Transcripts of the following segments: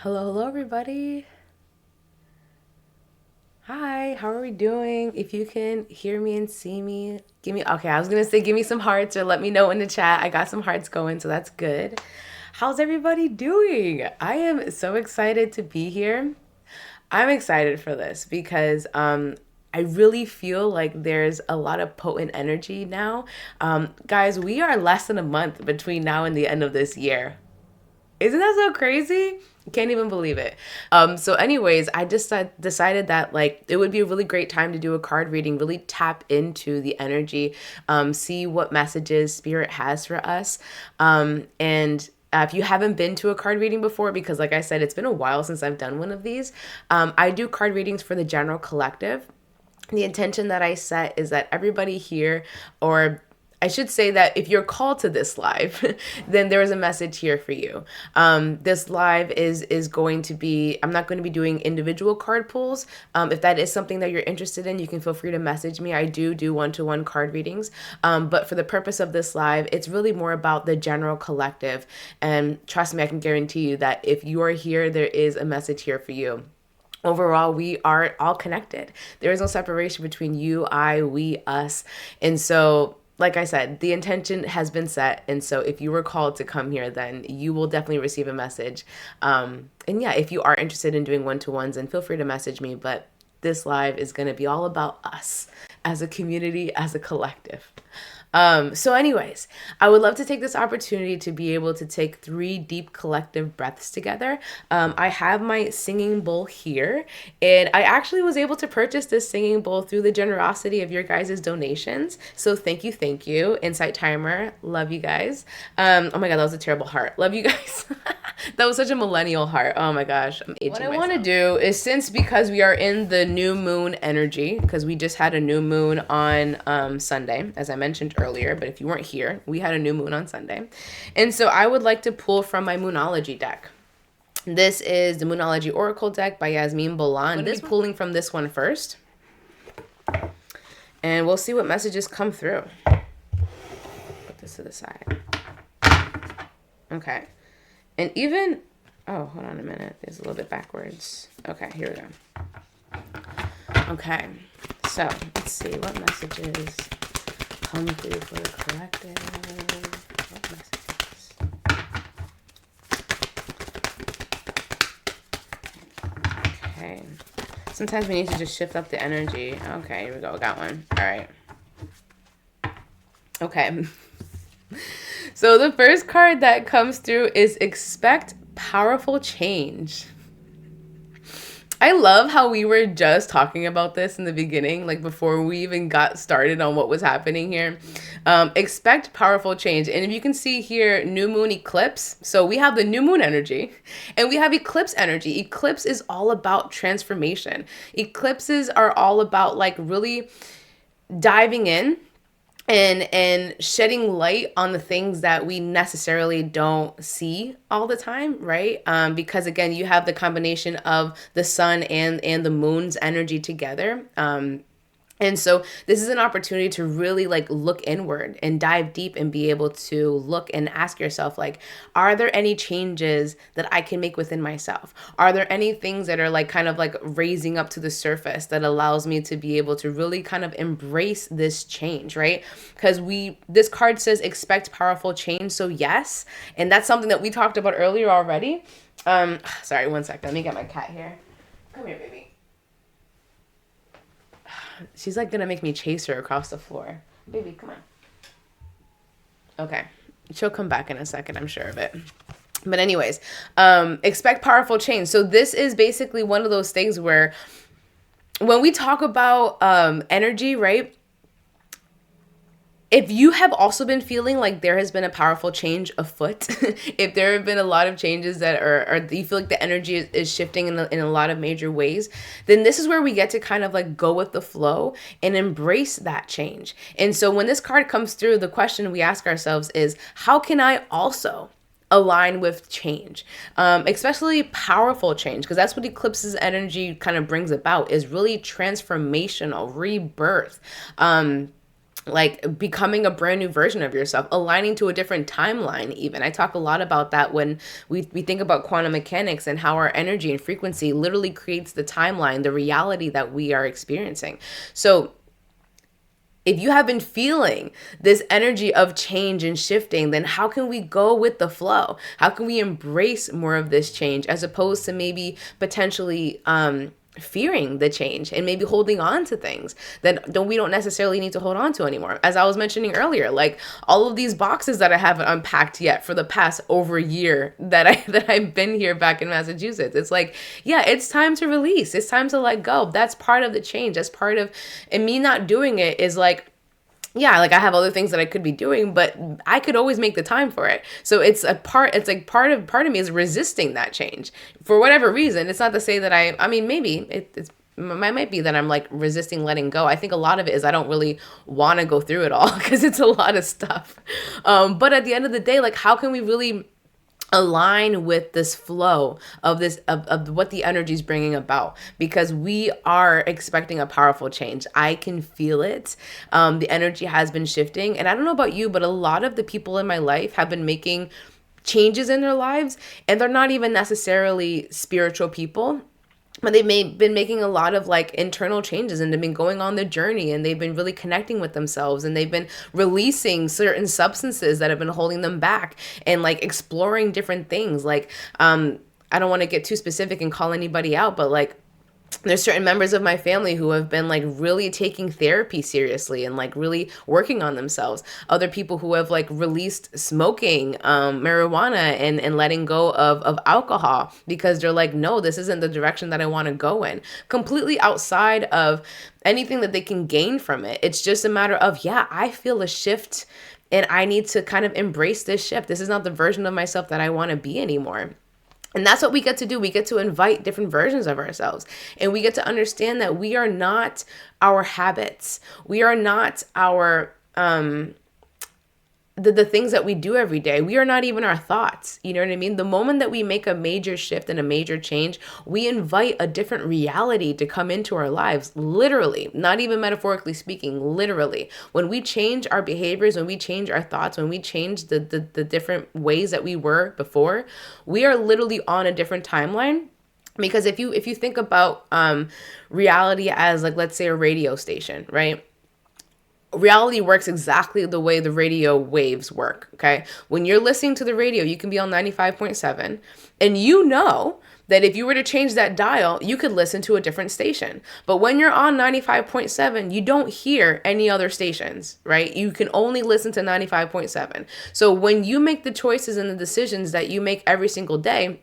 Hello, everybody. Hi, how are we doing? If you can hear me and see me, okay, I was gonna say give me some hearts or let me know in the chat. I got some hearts going, so that's good. How's everybody doing? I am so excited to be here. I'm excited for this because I really feel like there's a lot of potent energy now. Guys, we are less than a month between now and the end of this year. Isn't that so crazy? Can't even believe it. So anyways, I just decided that like it would be a really great time to do a card reading, really tap into the energy, see what messages spirit has for us. And if you haven't been to a card reading before, because like I said, it's been a while since I've done one of these, I do card readings for the general collective. The intention that I set is that everybody here, or I should say that if you're called to this live, then there is a message here for you. This live is going to be, I'm not going to be doing individual card pulls. If that is something that you're interested in, you can feel free to message me. I do one-to-one card readings. But for the purpose of this live, it's really more about the general collective. And trust me, I can guarantee you that if you are here, there is a message here for you. Overall, we are all connected. There is no separation between you, I, we, us. And so, like I said, the intention has been set. And so if you were called to come here, then you will definitely receive a message. And yeah, if you are interested in doing one-to-ones, then feel free to message me. But this live is going to be all about us as a community, as a collective. So anyways, I would love to take this opportunity to be able to take 3 deep collective breaths together. I have my singing bowl here, and I actually was able to purchase this singing bowl through the generosity of your guys' donations. So thank you. Insight Timer, love you guys. Oh my God, that was a terrible heart. Love you guys. That was such a millennial heart. Oh my gosh, I'm aging. What I want to do is, because we are in the new moon energy, because we just had a new moon on Sunday, as I mentioned earlier, but if you weren't here, we had a new moon on Sunday. And so I would like to pull from my Moonology deck. This is the Moonology Oracle deck by Yasmin Bolan. I'm going to be pulling from this one first. And we'll see what messages come through. Put this to the side. Okay. And even, oh, hold on a minute. There's a little bit backwards. Okay, here we go. Okay, so let's see what messages come through for the collective. What messages? Okay. Sometimes we need to just shift up the energy. Okay, here we go. Got one. All right. Okay. So the first card that comes through is Expect Powerful Change. I love how we were just talking about this in the beginning, like before we even got started on what was happening here. Expect powerful change. And if you can see here, new moon eclipse. So we have the new moon energy and we have eclipse energy. Eclipse is all about transformation. Eclipses are all about like really diving in and shedding light on the things that we necessarily don't see all the time, right? Because again, you have the combination of the sun and the moon's energy together. And so this is an opportunity to really like look inward and dive deep and be able to look and ask yourself, like, are there any changes that I can make within myself? Are there any things that are like kind of like raising up to the surface that allows me to be able to really kind of embrace this change, right? Because this card says expect powerful change. So yes, and that's something that we talked about earlier already. Sorry, one second. Let me get my cat here. Come here, baby. She's like gonna make me chase her across the floor. Baby, come on. Okay. She'll come back in a second, I'm sure of it. But anyways, expect powerful change. So this is basically one of those things where when we talk about energy, right? If you have also been feeling like there has been a powerful change afoot, if there have been a lot of changes that are you feel like the energy is shifting in a lot of major ways, then this is where we get to kind of like go with the flow and embrace that change. And so when this card comes through, the question we ask ourselves is, how can I also align with change, especially powerful change, because that's what eclipse's energy kind of brings about, is really transformational rebirth. like becoming a brand new version of yourself, aligning to a different timeline. Even I talk a lot about that when we think about quantum mechanics and how our energy and frequency literally creates the timeline, the reality that we are experiencing. So if you have been feeling this energy of change and shifting, then how can we go with the flow? How can we embrace more of this change as opposed to maybe potentially fearing the change and maybe holding on to things that we don't necessarily need to hold on to anymore? As I was mentioning earlier, like all of these boxes that I haven't unpacked yet for the past over a year that I've been here back in Massachusetts. It's like, yeah, it's time to release. It's time to let go. That's part of the change. That's part of, and me not doing it is like, yeah, like I have other things that I could be doing, but I could always make the time for it. So it's like part of me is resisting that change for whatever reason. It's not to say that I mean, maybe it might be that I'm like resisting letting go. I think a lot of it is I don't really want to go through it all because it's a lot of stuff. But at the end of the day, like how can we really align with this flow of this of what the energy is bringing about, because we are expecting a powerful change. I can feel it. The energy has been shifting, and I don't know about you, but a lot of the people in my life have been making changes in their lives, and they're not even necessarily spiritual people, but they've been making a lot of like internal changes, and they've been going on the journey, and they've been really connecting with themselves, and they've been releasing certain substances that have been holding them back, and like exploring different things. Like, I don't want to get too specific and call anybody out, but like there's certain members of my family who have been like really taking therapy seriously and like really working on themselves. Other people who have like released smoking, marijuana, and letting go of alcohol because they're like, no, this isn't the direction that I want to go in. Completely outside of anything that they can gain from it. It's just a matter of, yeah, I feel a shift and I need to kind of embrace this shift. This is not the version of myself that I want to be anymore. And that's what we get to do. We get to invite different versions of ourselves. And we get to understand that we are not our habits. We are not our the things that we do every day. We are not even our thoughts. You know what I mean? The moment that we make a major shift and a major change, we invite a different reality to come into our lives, literally, not even metaphorically speaking, literally. When we change our behaviors, when we change our thoughts, when we change the different ways that we were before, we are literally on a different timeline. Because if you think about reality as like, let's say a radio station, right? Reality works exactly the way the radio waves work, okay? When you're listening to the radio, you can be on 95.7, and you know that if you were to change that dial, you could listen to a different station. But when you're on 95.7, you don't hear any other stations, right? You can only listen to 95.7. So when you make the choices and the decisions that you make every single day,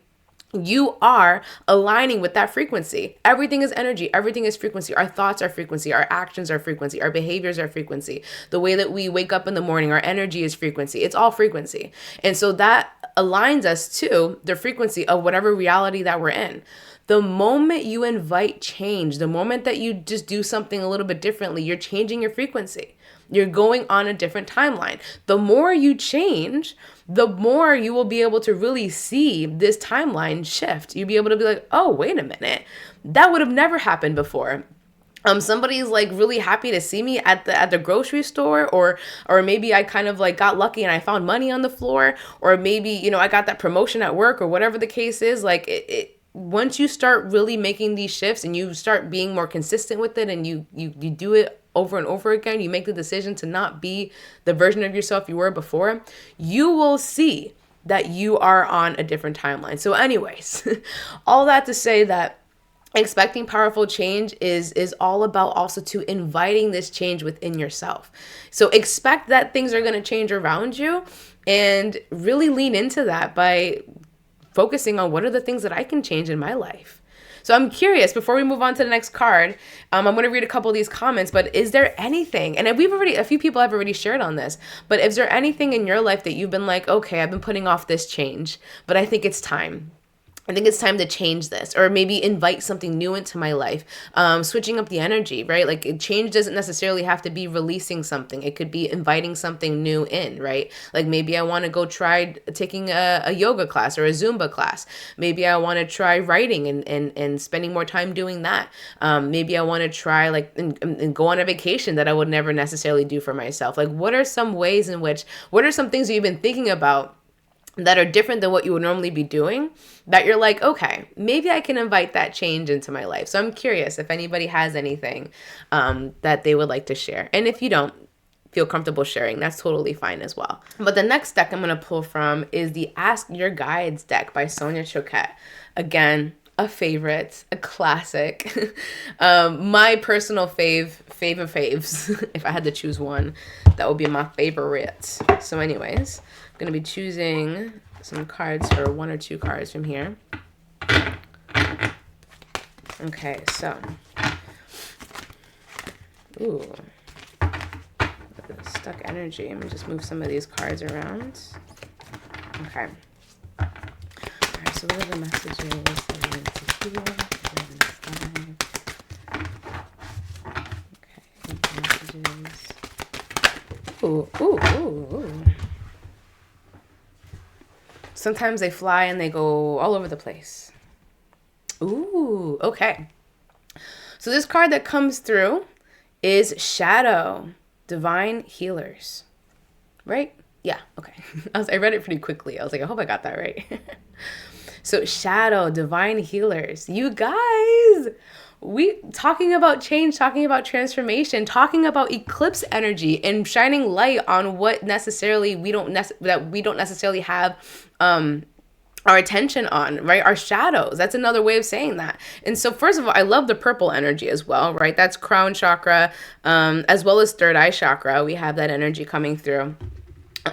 you are aligning with that frequency. Everything is energy. Everything is frequency. Our thoughts are frequency. Our actions are frequency. Our behaviors are frequency. The way that we wake up in the morning, our energy is frequency. It's all frequency. And so that aligns us to the frequency of whatever reality that we're in. The moment you invite change, the moment that you just do something a little bit differently, you're changing your frequency. You're going on a different timeline. The more you change, the more you will be able to really see this timeline shift. You'll be able to be like, oh, wait a minute. That would have never happened before. Somebody's like really happy to see me at the grocery store, or maybe I kind of like got lucky and I found money on the floor, or maybe, you know, I got that promotion at work, or whatever the case is. Like once you start really making these shifts and you start being more consistent with it, and you do it over and over again, you make the decision to not be the version of yourself you were before, you will see that you are on a different timeline. So anyways, all that to say that expecting powerful change is all about also to inviting this change within yourself. So expect that things are going to change around you, and really lean into that by focusing on what are the things that I can change in my life. So I'm curious, before we move on to the next card, I'm going to read a couple of these comments, but is there anything, and a few people have already shared on this, but is there anything in your life that you've been like, okay, I've been putting off this change, but I think it's time? I think it's time to change this, or maybe invite something new into my life. Switching up the energy, right? Like change doesn't necessarily have to be releasing something. It could be inviting something new in, right? Like maybe I want to go try taking a yoga class or a Zumba class. Maybe I want to try writing and spending more time doing that. Maybe I want to try and go on a vacation that I would never necessarily do for myself. Like what are some ways in which, what are some things that you've been thinking about that are different than what you would normally be doing, that you're like, okay, maybe I can invite that change into my life. So I'm curious if anybody has anything that they would like to share. And if you don't feel comfortable sharing, that's totally fine as well. But the next deck I'm going to pull from is the Ask Your Guides deck by Sonia Choquette. Again, a favorite, a classic. My personal faves. If I had to choose one, that would be my favorite. So anyways, I'm going to be choosing some cards for 1 or 2 cards from here. Okay, so. Ooh. Stuck energy. Let me just move some of these cards around. Okay. Alright, so what are the messages that I need to hear? Okay, messages. Ooh. Sometimes they fly and they go all over the place. Ooh, okay. So this card that comes through is Shadow, Divine Healers. Right? Yeah, okay. I read it pretty quickly. I was like, I hope I got that right. So Shadow, Divine Healers. You guys, we talking about change, talking about transformation, talking about eclipse energy and shining light on what necessarily we don't necessarily have our attention on, right? Our shadows. That's another way of saying that. And so first of all, I love the purple energy as well, right? That's crown chakra, as well as third eye chakra. We have that energy coming through.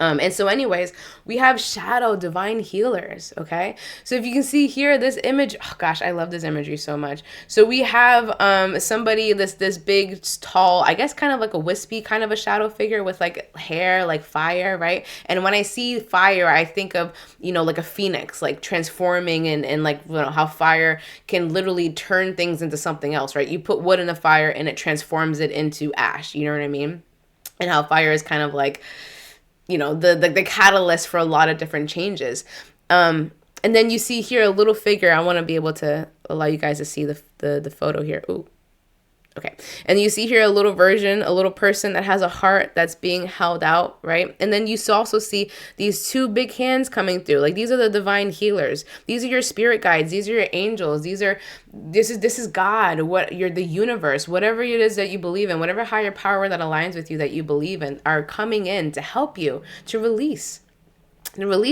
And so anyways, we have Shadow, Divine Healers, okay? So if you can see here, this image, oh gosh, I love this imagery so much. So we have somebody, this big, tall, I guess kind of like a wispy kind of a shadow figure with like hair, like fire, right? And when I see fire, I think of, like a phoenix, like transforming and like, how fire can literally turn things into something else, right? You put wood in the fire and it transforms it into ash, you know what I mean? And how fire is kind of like, the catalyst for a lot of different changes. And then you see here a little figure. I want to be able to allow you guys to see the photo here. Ooh. Okay. And you see here a little version, a little person that has a heart that's being held out, right? And then you also see these 2 big hands coming through. Like these are the divine healers. These are your spirit guides. These are your angels. This is God, you're the universe, whatever it is that you believe in, whatever higher power that aligns with you that you believe in are coming in to help you to release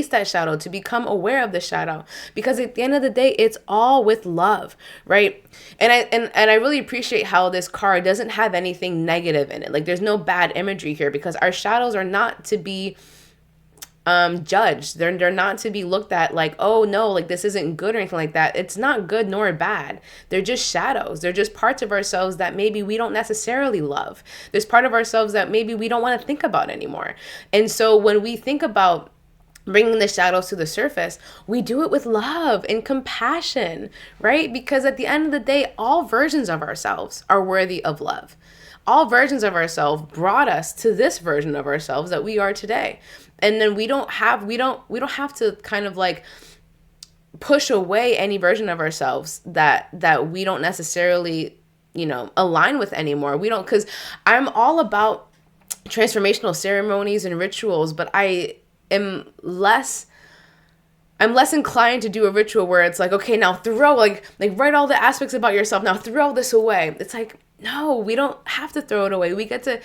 that shadow, to become aware of the shadow, because at the end of the day, it's all with love, right? And I really appreciate how this card doesn't have anything negative in it. Like there's no bad imagery here, because our shadows are not to be judged. They're not to be looked at like, oh no, like this isn't good or anything like that. It's not good nor bad. They're just shadows. They're just parts of ourselves that maybe we don't necessarily love. There's part of ourselves that maybe we don't want to think about anymore. And so when we think about bringing the shadows to the surface, we do it with love and compassion, right? Because at the end of the day, all versions of ourselves are worthy of love. All versions of ourselves brought us to this version of ourselves that we are today. And then we don't have to kind of like push away any version of ourselves that we don't necessarily, align with anymore. Because I'm all about transformational ceremonies and rituals, but I'm less inclined to do a ritual where it's like, okay, now throw like write all the aspects about yourself, now throw this away. It's like, no, we don't have to throw it away. We get to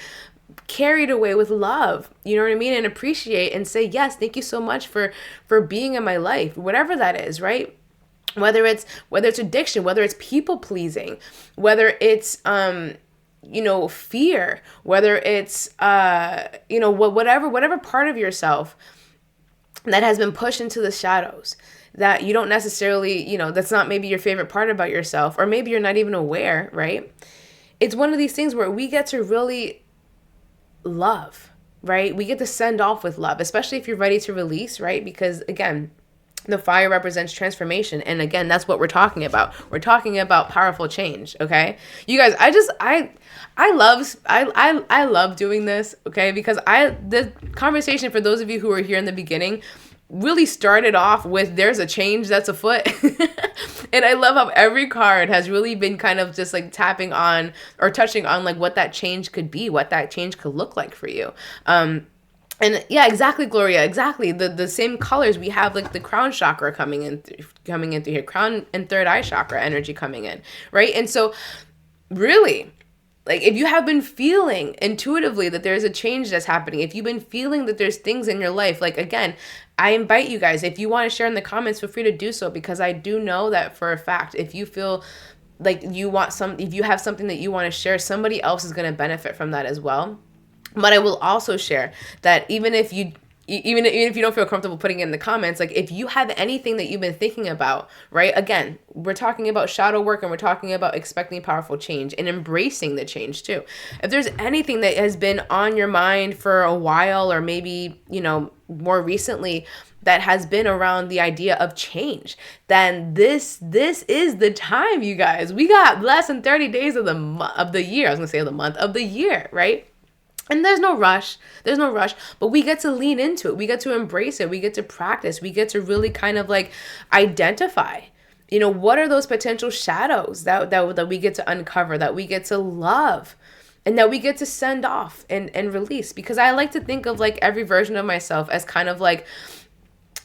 carry it away with love, you know what I mean? And appreciate and say, yes, thank you so much for being in my life, whatever that is, right? Whether it's addiction, whether it's people pleasing, whether it's fear, whether it's whatever part of yourself that has been pushed into the shadows that you don't necessarily, that's not maybe your favorite part about yourself, or maybe you're not even aware, right? It's one of these things where we get to really love, right? We get to send off with love, especially if you're ready to release, right? Because again, The fire represents transformation. And again, that's what we're talking about. We're talking about powerful change. Okay. You guys, I love doing this. Okay. Because the conversation, for those of you who were here in the beginning, really started off with there's a change that's afoot. And I love how every card has really been kind of just like tapping on or touching on like what that change could be, what that change could look like for you. And yeah, exactly, Gloria, exactly. The same colors we have, like the crown chakra coming in through here, crown and third eye chakra energy coming in, right? And so really, like if you have been feeling intuitively that there's a change that's happening, if you've been feeling that there's things in your life, like again, I invite you guys, if you want to share in the comments, feel free to do so, because I do know that for a fact, if you feel like if you have something that you want to share, somebody else is going to benefit from that as well. But I will also share that even if you don't feel comfortable putting it in the comments, like if you have anything that you've been thinking about, right? Again, we're talking about shadow work, and we're talking about expecting powerful change and embracing the change too. If there's anything that has been on your mind for a while, or maybe, more recently, that has been around the idea of change, then this is the time, you guys. We got less than 30 days of the year. I was gonna say of the month, of the year, right? And there's no rush, but we get to lean into it. We get to embrace it. We get to practice. We get to really kind of like identify, what are those potential shadows that we get to uncover, that we get to love, and that we get to send off and release. Because I like to think of like every version of myself as kind of like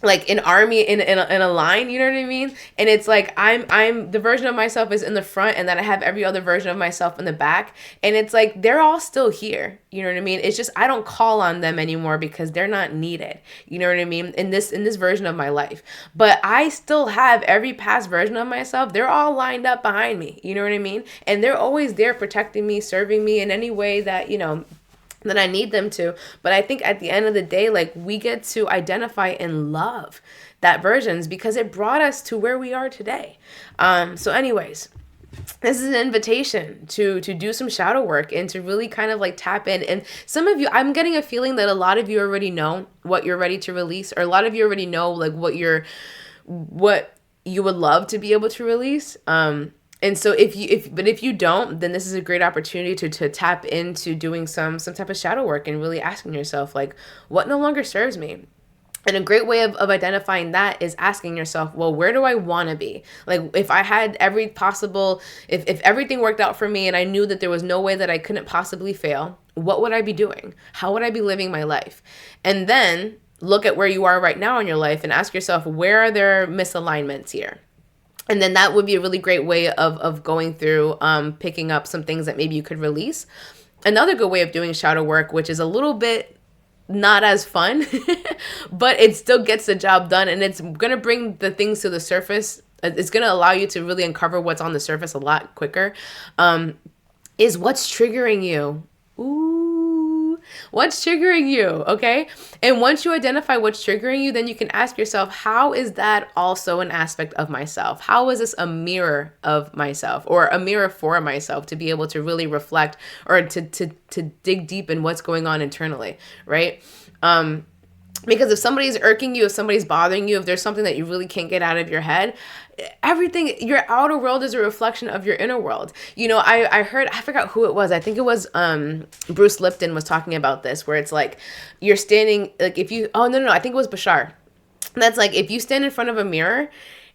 an army in a line, you know what I mean? And it's like I'm the version of myself is in the front, and then I have every other version of myself in the back, and it's like they're all still here, you know what I mean? It's just I don't call on them anymore because they're not needed, you know what I mean, in this version of my life. But I still have every past version of myself. They're all lined up behind me, you know what I mean? And they're always there protecting me, serving me in any way that that I need them to. But I think at the end of the day, like we get to identify and love that versions, because it brought us to where we are today. So anyways, this is an invitation to do some shadow work and to really kind of like tap in. And some of you, I'm getting a feeling that a lot of you already know what you're ready to release, or a lot of you already know like what you would love to be able to release. And so if you don't, then this is a great opportunity to tap into doing some type of shadow work and really asking yourself, like, what no longer serves me? And a great way of identifying that is asking yourself, well, where do I want to be? Like if I had every possible, if everything worked out for me and I knew that there was no way that I couldn't possibly fail, what would I be doing? How would I be living my life? And then look at where you are right now in your life and ask yourself, where are there misalignments here? And then that would be a really great way of going through, picking up some things that maybe you could release. Another good way of doing shadow work, which is a little bit not as fun, but it still gets the job done. And it's going to bring the things to the surface. It's going to allow you to really uncover what's on the surface a lot quicker, is what's triggering you. Ooh, what's triggering you, okay? And once you identify what's triggering you, then you can ask yourself, how is that also an aspect of myself? How is this a mirror of myself, or a mirror for myself, to be able to really reflect or to dig deep in what's going on internally, right? Because if somebody's irking you, if somebody's bothering you, if there's something that you really can't get out of your head, everything, your outer world is a reflection of your inner world. I heard, I forgot who it was. I think it was Bruce Lipton was talking about this, where it's like you're standing, like if you, oh, no, I think it was Bashar. That's like, if you stand in front of a mirror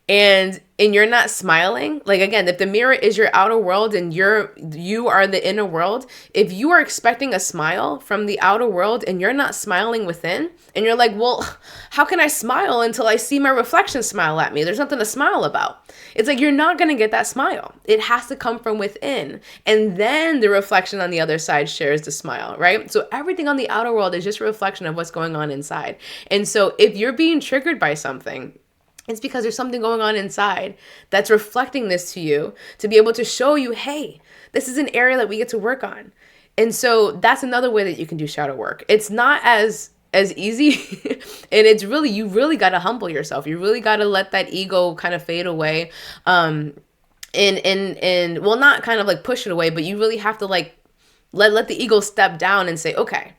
and you're not smiling, like again, if the mirror is your outer world and you are the inner world, if you are expecting a smile from the outer world and you're not smiling within, and you're like, well, how can I smile until I see my reflection smile at me? There's nothing to smile about. It's like, you're not going to get that smile. It has to come from within. And then the reflection on the other side shares the smile, right? So everything on the outer world is just a reflection of what's going on inside. And so if you're being triggered by something, it's because there's something going on inside that's reflecting this to you, to be able to show you, hey, this is an area that we get to work on. And so that's another way that you can do shadow work. It's not as easy. And it's really, you really got to humble yourself. You really got to let that ego kind of fade away. And well, not kind of like push it away, but you really have to like let the ego step down and say, okay,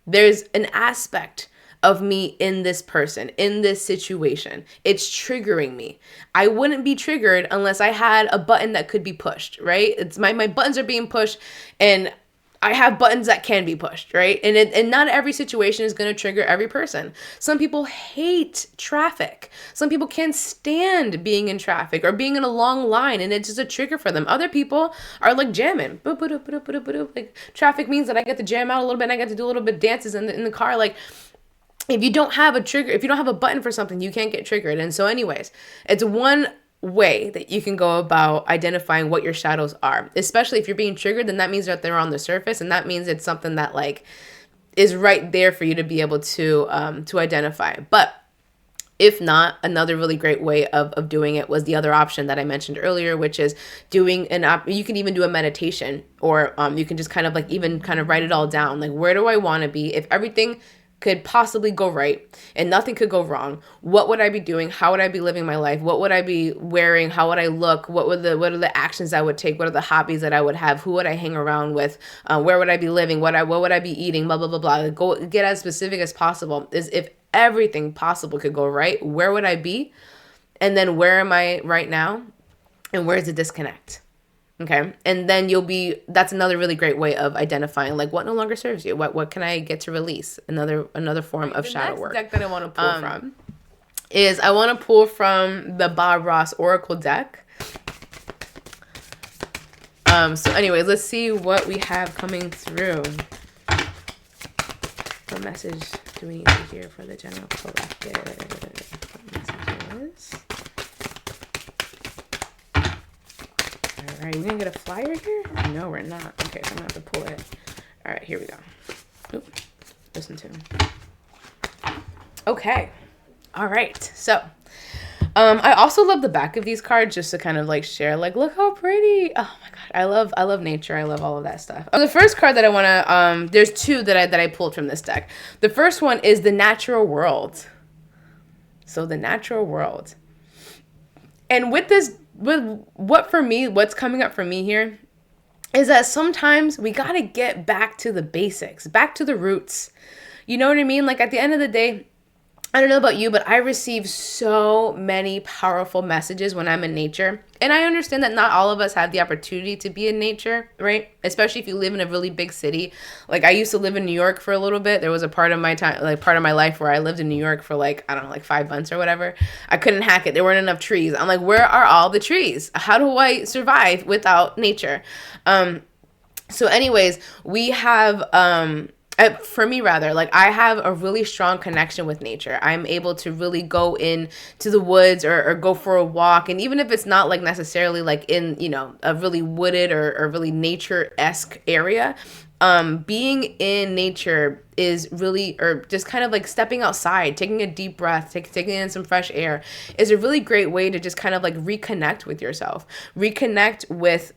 there's an aspect of me in this person, in this situation. It's triggering me. I wouldn't be triggered unless I had a button that could be pushed, right? It's my buttons are being pushed, and I have buttons that can be pushed, right? And not every situation is going to trigger every person. Some people hate traffic. Some people can't stand being in traffic or being in a long line, and it's just a trigger for them. Other people are like jamming. Like traffic means that I get to jam out a little bit and I get to do a little bit of dances in the car. Like, if you don't have a trigger, if you don't have a button for something, you can't get triggered. And so anyways, it's one way that you can go about identifying what your shadows are. Especially if you're being triggered, then that means that they're on the surface, and that means it's something that like is right there for you to be able to identify. But if not, another really great way of doing it was the other option that I mentioned earlier, which is doing you can even do a meditation, or you can just kind of like even kind of write it all down. Like, where do I want to be? If everything could possibly go right and nothing could go wrong, what would I be doing? How would I be living my life? What would I be wearing? How would I look? What are the actions I would take? What are the hobbies that I would have? Who would I hang around with? Where would I be living? What would I be eating? Blah, blah, blah, blah. Go get as specific as possible. Is if everything possible could go right, where would I be? And then where am I right now? And where's the disconnect? Okay. And then that's another really great way of identifying like what no longer serves you. What can I get to release? Another form of shadow work. The next deck that I want to pull from is I want to pull from the Bob Ross Oracle deck. So anyways, let's see what we have coming through. What message do we need to hear for the general collective? What messages? All right, we gonna get a flyer here? No, we're not. Okay, so I'm gonna have to pull it. All right, here we go. Oop, listen to him. Okay. All right. So, I also love the back of these cards just to kind of like share, like, look how pretty. Oh my God. I love nature. I love all of that stuff. The first card that I want to, there's two that I pulled from this deck. The first one is the natural world. So the natural world. And with what's coming up for me here is that sometimes we got to get back to the basics, back to the roots. You know what I mean? Like at the end of the day, I don't know about you, but I receive so many powerful messages when I'm in nature. And I understand that not all of us have the opportunity to be in nature, right? Especially if you live in a really big city. Like I used to live in New York for a little bit. There was a part of my time, like part of my life where I lived in New York for like, I don't know, like 5 months or whatever. I couldn't hack it. There weren't enough trees. I'm like, where are all the trees? How do I survive without nature? So anyways, we have, for me rather, like I have a really strong connection with nature. I'm able to really go in to the woods or go for a walk. And even if it's not like necessarily like in, you know, a really wooded or really nature-esque area, being in nature is really, or just kind of like stepping outside, taking a deep breath, taking in some fresh air is a really great way to just kind of like reconnect with yourself, reconnect with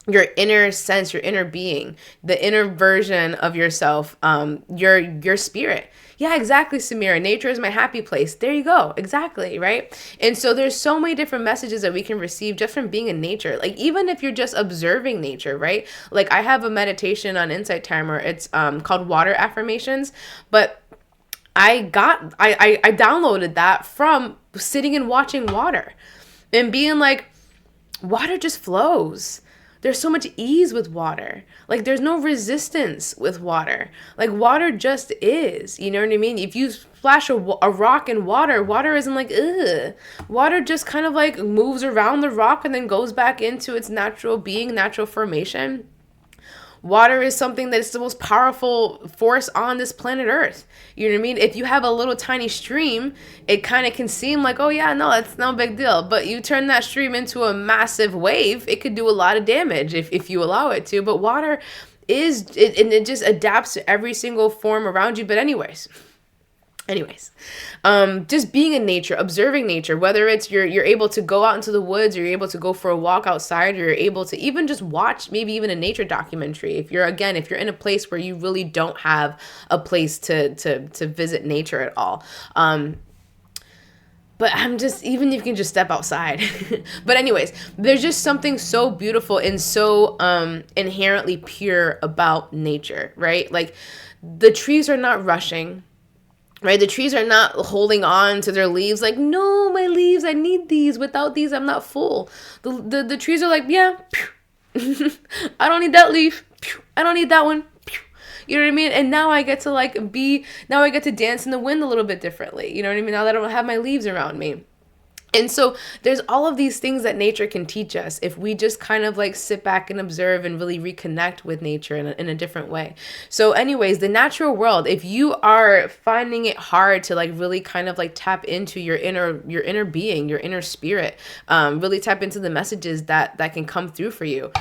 your inner sense, your inner being, the inner version of yourself, your spirit. Yeah, exactly, Samira. Nature is my happy place. There you go. Exactly, right? And so there's so many different messages that we can receive just from being in nature. Like even if you're just observing nature, right? Like I have a meditation on Insight Timer. It's called Water Affirmations, but I downloaded that from sitting and watching water and being like, water just flows. There's so much ease with water. Like there's no resistance with water. Like water just is, you know what I mean? If you splash a rock in water, water isn't like, ugh. Water just kind of like moves around the rock and then goes back into its natural being, natural formation. Water is something that is the most powerful force on this planet Earth. You know what I mean? If you have a little tiny stream, it kind of can seem like, oh yeah, no, that's no big deal. But you turn that stream into a massive wave, it could do a lot of damage if you allow it to. But water it just adapts to every single form around you. But anyways, just being in nature, observing nature, whether it's you're able to go out into the woods, or you're able to go for a walk outside, or you're able to even just watch maybe even a nature documentary. If you're in a place where you really don't have a place to visit nature at all. But even if you can just step outside. But anyways, there's just something so beautiful and so inherently pure about nature, right? Like the trees are not rushing. right? The trees are not holding on to their leaves like, no, my leaves, I need these. Without these, I'm not full. The trees are like, yeah, I don't need that leaf. I don't need that one. You know what I mean? And now I get to now I get to dance in the wind a little bit differently. You know what I mean? Now that I don't have my leaves around me. And so there's all of these things that nature can teach us if we just kind of like sit back and observe and really reconnect with nature in a different way. So anyways, the natural world, if you are finding it hard to like really kind of like tap into your inner being, your inner spirit, really tap into the messages that can come through for you,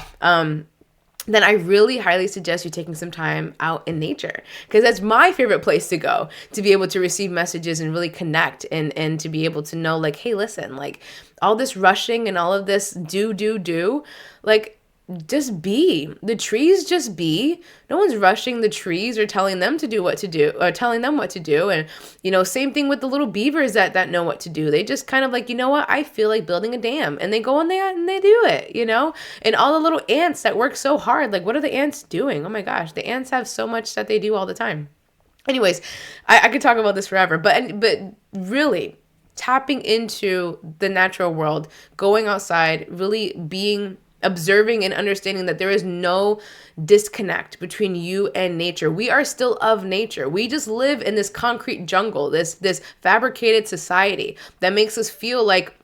then I really highly suggest you taking some time out in nature, because that's my favorite place to go to be able to receive messages and really connect and to be able to know like, hey, listen, like all this rushing and all of this do, like just be. The trees just be. No one's rushing the trees or telling them to do what to do or telling them what to do. And, you know, same thing with the little beavers that know what to do. They just kind of like, you know what, I feel like building a dam, and they go and they do it, you know. And all the little ants that work so hard, like what are the ants doing? Oh my gosh, the ants have so much that they do all the time. Anyways, I could talk about this forever, but really tapping into the natural world, going outside, really being observing and understanding that there is no disconnect between you and nature. We are still of nature. We just live in this concrete jungle, this fabricated society that makes us feel like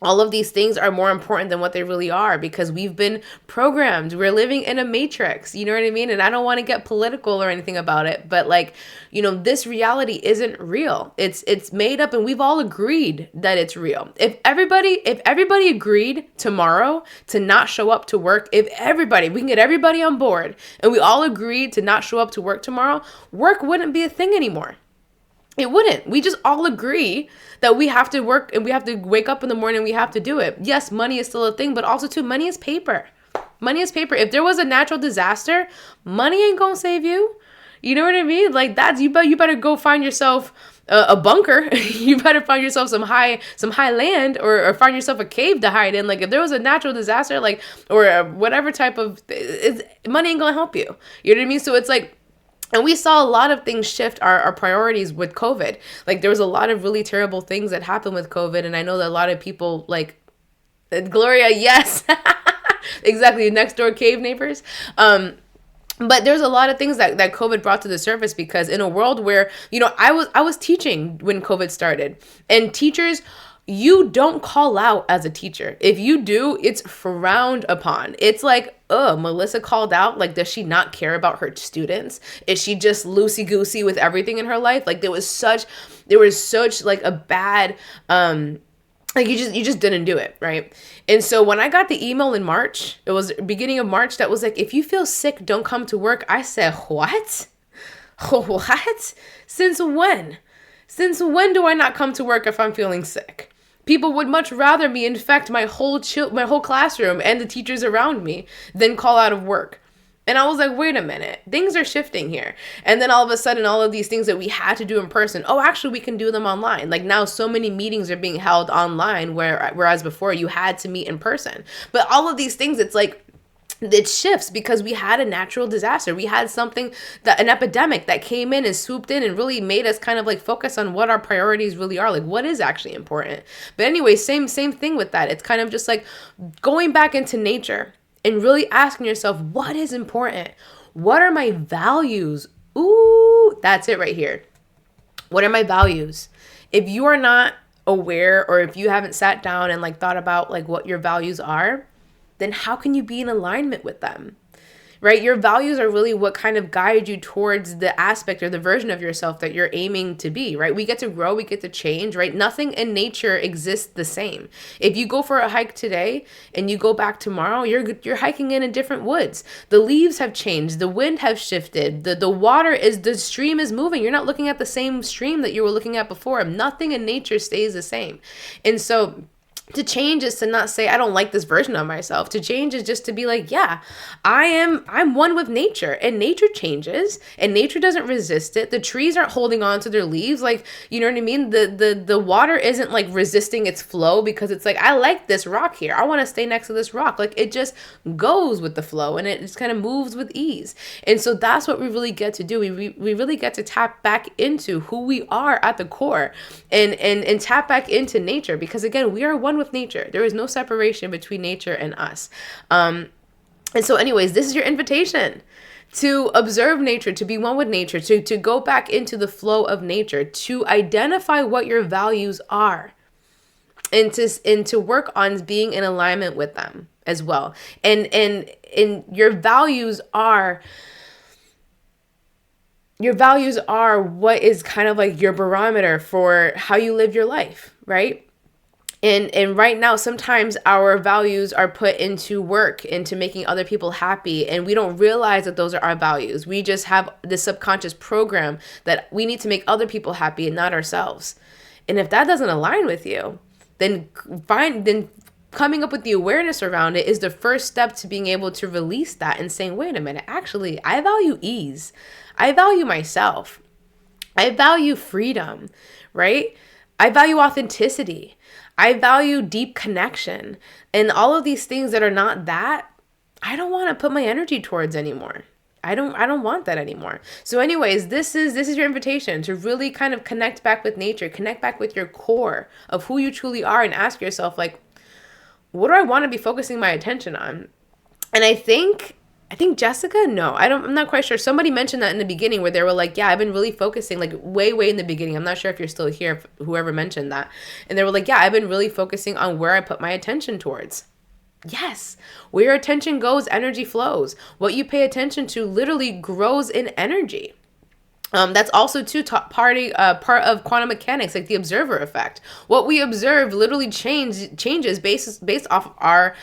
all of these things are more important than what they really are, because we've been programmed. We're living in a matrix, you know what I mean? And I don't want to get political or anything about it, but like, you know, this reality isn't real. It's made up, and we've all agreed that it's real. If everybody agreed tomorrow to not show up to work, we can get everybody on board and we all agreed to not show up to work tomorrow, work wouldn't be a thing anymore. It wouldn't. We just all agree that we have to work and we have to wake up in the morning and we have to do it. Yes, money is still a thing, but also too, money is paper. Money is paper. If there was a natural disaster, money ain't gonna save you. You know what I mean? Like that's, you better go find yourself a bunker. You better find yourself some high land, or find yourself a cave to hide in. Like if there was a natural disaster, like, or whatever type of, money ain't gonna help you. You know what I mean? So it's like, and we saw a lot of things shift our priorities with COVID. Like there was a lot of really terrible things that happened with COVID. And I know that a lot of people like, Gloria, yes, exactly. Next door cave neighbors. But there's a lot of things that COVID brought to the surface, because in a world where, you know, I was teaching when COVID started, and teachers, you don't call out as a teacher. If you do, it's frowned upon. It's like, oh, Melissa called out. Like, does she not care about her students? Is she just loosey-goosey with everything in her life? Like, there was such like a bad, like you just didn't do it, right? And so when I got the email in March, it was beginning of March, that was like, if you feel sick, don't come to work. I said, what? What? Since when? Since when do I not come to work if I'm feeling sick? People would much rather me infect my whole classroom and the teachers around me than call out of work. And I was like, wait a minute, things are shifting here. And then all of a sudden, all of these things that we had to do in person, oh, actually, we can do them online. Like now, so many meetings are being held online, whereas before you had to meet in person. But all of these things, it's like, it shifts because we had a natural disaster. We had an epidemic that came in and swooped in and really made us kind of like focus on what our priorities really are, like what is actually important. But anyway, same thing with that. It's kind of just like going back into nature and really asking yourself, what is important? What are my values? Ooh, that's it right here. What are my values? If you are not aware, or if you haven't sat down and like thought about like what your values are, then how can you be in alignment with them, right? Your values are really what kind of guide you towards the aspect or the version of yourself that you're aiming to be, right? We get to grow, we get to change, right? Nothing in nature exists the same. If you go for a hike today and you go back tomorrow, you're hiking in different woods. The leaves have changed, the wind has shifted, the stream is moving. You're not looking at the same stream that you were looking at before. Nothing in nature stays the same. And so To change is to not say I don't like this version of myself. To change is just to be like, yeah, I'm one with nature, and nature changes, and nature doesn't resist it. The trees aren't holding on to their leaves, like, you know what I mean? The water isn't like resisting its flow because it's like, I like this rock here, I want to stay next to this rock. Like, it just goes with the flow, and it just kind of moves with ease. And so that's what we really get to do. We really get to tap back into who we are at the core, and tap back into nature, because again, we are one with nature. There is no separation between nature and us. And so anyways, this is your invitation to observe nature, to be one with nature, to go back into the flow of nature, to identify what your values are, and to work on being in alignment with them as well. And your values are what is kind of like your barometer for how you live your life, right? And right now, sometimes our values are put into work, into making other people happy, and we don't realize that those are our values. We just have this subconscious program that we need to make other people happy and not ourselves. And if that doesn't align with you, then coming up with the awareness around it is the first step to being able to release that and saying, wait a minute, actually, I value ease. I value myself. I value freedom, right? I value authenticity. I value deep connection, and all of these things that are not that, I don't want to put my energy towards anymore. I don't want that anymore. So anyways, this is your invitation to really kind of connect back with nature, connect back with your core of who you truly are, and ask yourself, like, what do I want to be focusing my attention on? And I think Jessica, no, I'm not quite sure. Somebody mentioned that in the beginning, where they were like, yeah, I've been really focusing, like way in the beginning. I'm not sure if you're still here, whoever mentioned that. And they were like, yeah, I've been really focusing on where I put my attention towards. Yes, where your attention goes, energy flows. What you pay attention to literally grows in energy. That's also part of quantum mechanics, like the observer effect. What we observe literally changes based off our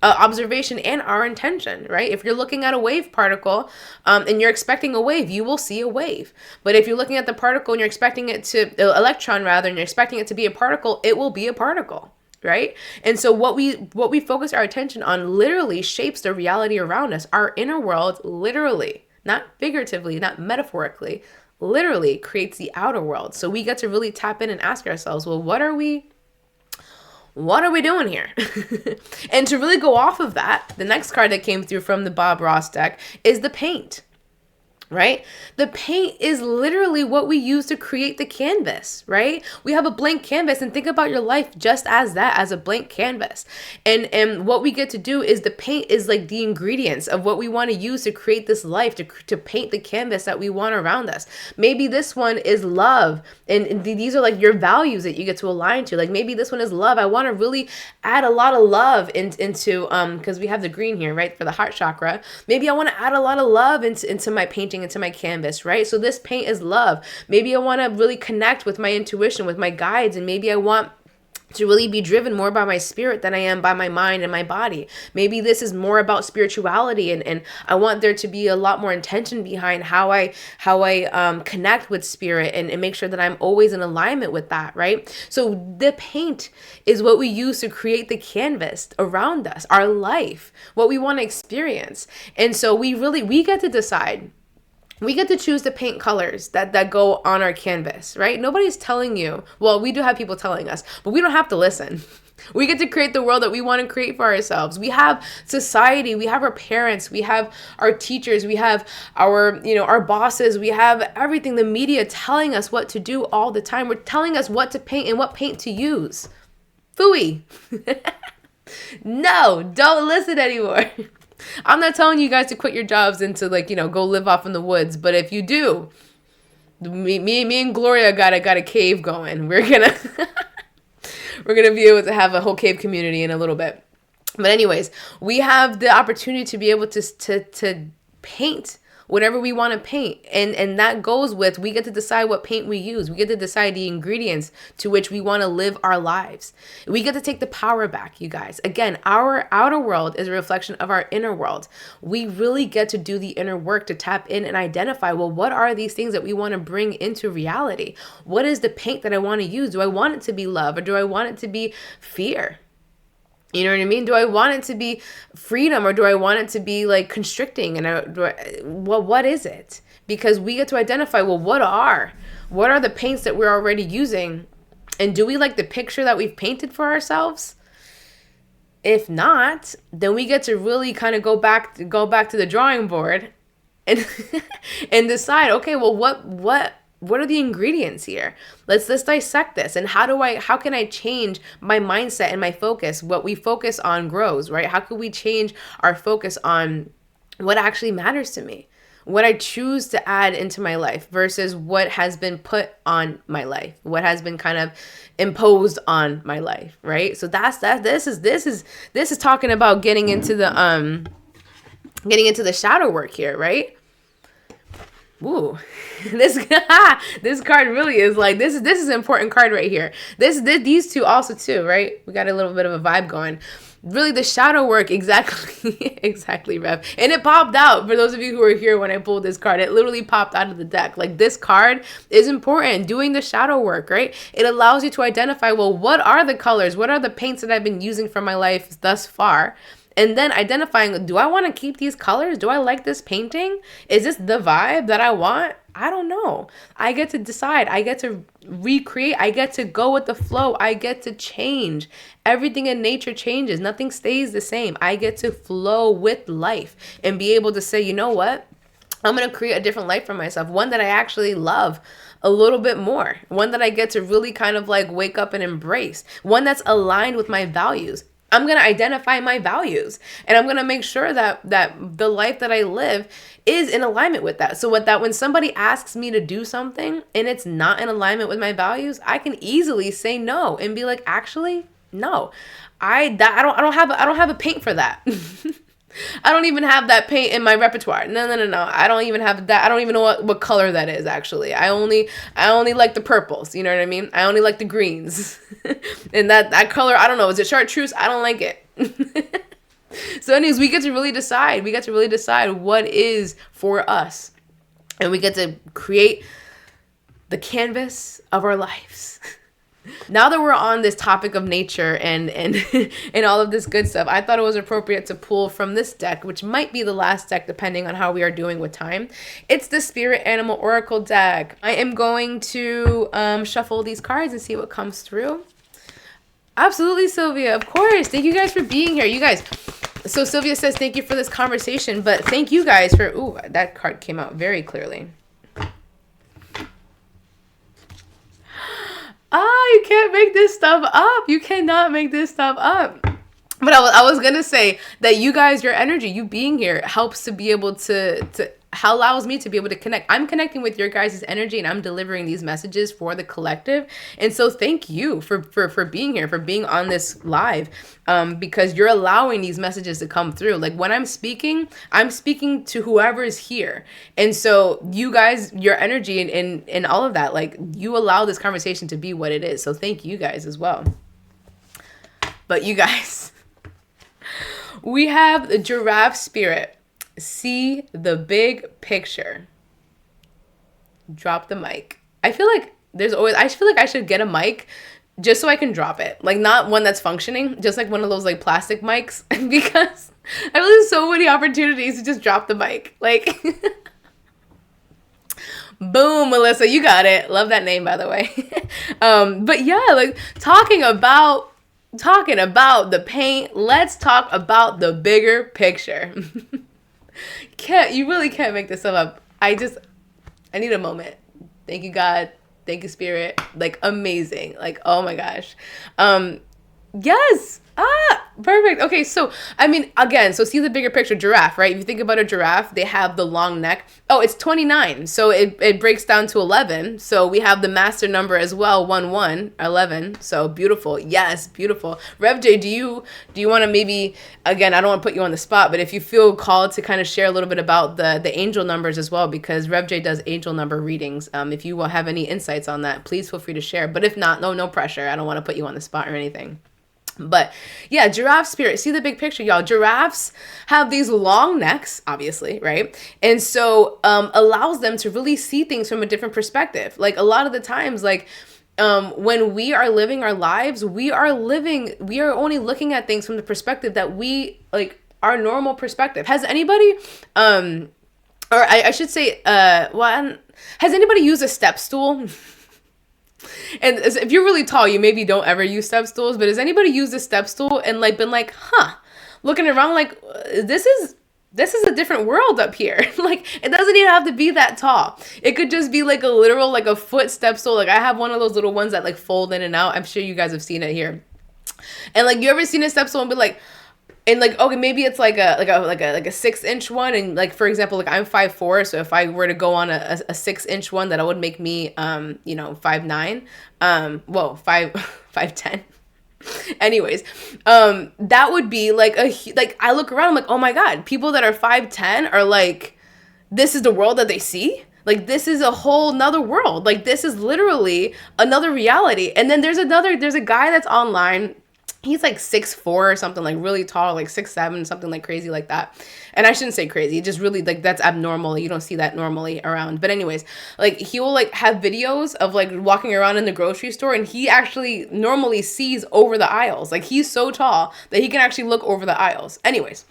observation and our intention, right? If you're looking at a wave particle and you're expecting a wave, you will see a wave. But if you're looking at the particle and you're expecting it to, electron rather, and you're expecting it to be a particle, it will be a particle, right? And so what we focus our attention on literally shapes the reality around us. Our inner world literally, not figuratively, not metaphorically, literally creates the outer world. So we get to really tap in and ask ourselves, well, what are we doing here? And to really go off of that, the next card that came through from the Bob Ross deck is the paint, right? The paint is literally what we use to create the canvas, right? We have a blank canvas, and think about your life just as that, as a blank canvas. And what we get to do is the paint is like the ingredients of what we want to use to create this life, to paint the canvas that we want around us. Maybe this one is love, and these are like your values that you get to align to. Like maybe this one is love. I want to really add a lot of love into because we have the green here, right, for the heart chakra. Maybe I want to add a lot of love into my painting, into my canvas, right? So this paint is love. Maybe I want to really connect with my intuition, with my guides, and maybe I want to really be driven more by my spirit than I am by my mind and my body. Maybe this is more about spirituality, and I want there to be a lot more intention behind how I connect with spirit and make sure that I'm always in alignment with that, right? So the paint is what we use to create the canvas around us, our life, what we want to experience. And so we get to decide. We get to choose the paint colors that go on our canvas, right? Nobody's telling you. Well, we do have people telling us, but we don't have to listen. We get to create the world that we want to create for ourselves. We have society, we have our parents, we have our teachers, we have our bosses, we have everything, the media telling us what to do all the time. We're telling us what to paint and what paint to use. Phooey. No, don't listen anymore. I'm not telling you guys to quit your jobs and to go live off in the woods. But if you do, me and Gloria got a cave going. We're gonna be able to have a whole cave community in a little bit. But anyways, we have the opportunity to be able to paint whatever we want to paint. And that goes with, we get to decide what paint we use. We get to decide the ingredients to which we want to live our lives. We get to take the power back, you guys. Again, our outer world is a reflection of our inner world. We really get to do the inner work to tap in and identify, well, what are these things that we want to bring into reality? What is the paint that I want to use? Do I want it to be love, or do I want it to be fear? You know what I mean? Do I want it to be freedom, or do I want it to be like constricting? And what is it? Because we get to identify, well, what are the paints that we're already using? And do we like the picture that we've painted for ourselves? If not, then we get to really kind of go back to the drawing board and and decide, okay, well, what are the ingredients here? Let's dissect this. And how can I change my mindset and my focus? What we focus on grows, right? How can we change our focus on what actually matters to me? What I choose to add into my life versus what has been put on my life, what has been kind of imposed on my life, right? So this is talking about getting into the shadow work here, right? Ooh, this card really is like, this is an important card right here. These two also too, right? We got a little bit of a vibe going. Really, the shadow work, exactly, Rev. And it popped out for those of you who were here when I pulled this card. It literally popped out of the deck. Like, this card is important. Doing the shadow work, right? It allows you to identify, well, what are the colors? What are the paints that I've been using for my life thus far? And then identifying, do I want to keep these colors? Do I like this painting? Is this the vibe that I want? I don't know. I get to decide. I get to recreate. I get to go with the flow. I get to change. Everything in nature changes. Nothing stays the same. I get to flow with life and be able to say, you know what? I'm going to create a different life for myself. One that I actually love a little bit more. One that I get to really kind of like wake up and embrace. One that's aligned with my values. I'm going to identify my values, and I'm going to make sure that the life that I live is in alignment with that. So when somebody asks me to do something and it's not in alignment with my values, I can easily say no and be like, actually, no, I don't have a paint for that. I don't even have that paint in my repertoire. No. I don't even have that. I don't even know what color that is, actually. I only like the purples. You know what I mean? I only like the greens. And that color, I don't know. Is it chartreuse? I don't like it. So anyways, we get to really decide. We get to really decide what is for us. And we get to create the canvas of our lives. Now that we're on this topic of nature and and all of this good stuff, I thought it was appropriate to pull from this deck, which might be the last deck depending on how we are doing with time. It's the Spirit Animal Oracle deck. I am going to shuffle these cards and see what comes through. Absolutely, Sylvia. Of course. Thank you guys for being here. You guys. So Sylvia says, thank you for this conversation, but thank you guys for, ooh, that card came out very clearly. You can't make this stuff up. You cannot make this stuff up. But I was going to say that you guys, your energy, you being here helps to be able to allows me to be able to connect. I'm connecting with your guys' energy, and I'm delivering these messages for the collective. And so thank you for being here, for being on this live, because you're allowing these messages to come through. Like, when I'm speaking to whoever is here. And so you guys, your energy and all of that, like, you allow this conversation to be what it is. So thank you guys as well. But you guys, we have the Giraffe Spirit. See the big picture. Drop the mic. I feel like I should get a mic just so I can drop it. Like, not one that's functioning, just like one of those like plastic mics, because I feel there's so many opportunities to just drop the mic. Like, boom, Melissa, you got it. Love that name, by the way. But yeah, like, talking about the paint, let's talk about the bigger picture. You really can't make this stuff up. I need a moment. Thank you, God. Thank you, Spirit. Like, amazing. Like, oh my gosh. Yes. Perfect. Okay, so I mean, again, so see the bigger picture. Giraffe, right? If you think about a giraffe, they have the long neck. Oh, it's 29. So it breaks down to 11. So we have the master number as well, 11. So beautiful. Yes, beautiful. Rev J, do you want to maybe, again, I don't want to put you on the spot, but if you feel called to kind of share a little bit about the angel numbers as well, because Rev J does angel number readings. If you will have any insights on that, please feel free to share. But if not, no pressure. I don't want to put you on the spot or anything. But yeah, giraffe spirit. See the big picture, y'all. Giraffes have these long necks, obviously, right? And so allows them to really see things from a different perspective. Like a lot of the times, like when we are living our lives, we are only looking at things from the perspective that we like our normal perspective. Has anybody, or I should say, has anybody used a step stool? And if you're really tall, you maybe don't ever use step stools, but has anybody used a step stool and like been like, looking around like this is a different world up here. Like it doesn't even have to be that tall. It could just be like a literal like a foot step stool. Like I have one of those little ones that like fold in and out. I'm sure you guys have seen it here. And like you ever seen a step stool and be like, and like, okay, maybe it's like a 6-inch one. And like, for example, like I'm 5'4". So if I were to go on a 6-inch one, that would make me, 5'9". 5'10". Anyways, that would be like I look around, I'm like, oh my God, people that are 5'10" are like, this is the world that they see. Like, this is a whole nother world. Like, this is literally another reality. And then there's a guy that's online. He's like 6'4" or something, like really tall, like 6'7", something like crazy like that. And I shouldn't say crazy, just really like that's abnormal. You don't see that normally around. But anyways, like he will like have videos of like walking around in the grocery store, and he actually normally sees over the aisles. Like he's so tall that he can actually look over the aisles. Anyways,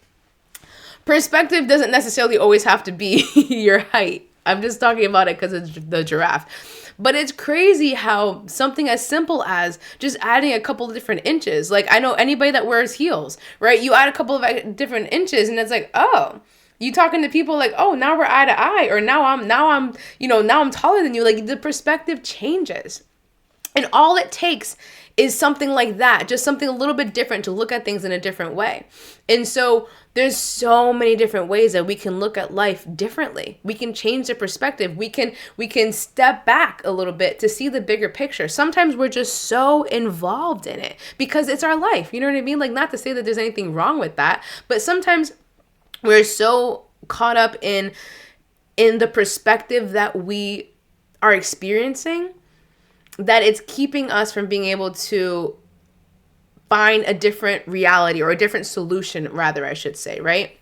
perspective doesn't necessarily always have to be your height. I'm just talking about it because it's the giraffe. But it's crazy how something as simple as just adding a couple of different inches. Like I know anybody that wears heels, right? You add a couple of different inches and it's like, oh, you talking to people like, oh, now we're eye to eye, or now I'm taller than you. Like the perspective changes. And all it takes is something like that, just something a little bit different to look at things in a different way. And so there's so many different ways that we can look at life differently. We can change the perspective. We can step back a little bit to see the bigger picture. Sometimes we're just so involved in it because it's our life. You know what I mean? Like, not to say that there's anything wrong with that, but sometimes we're so caught up in the perspective that we are experiencing that it's keeping us from being able to find a different reality, or a different solution, rather, I should say, right?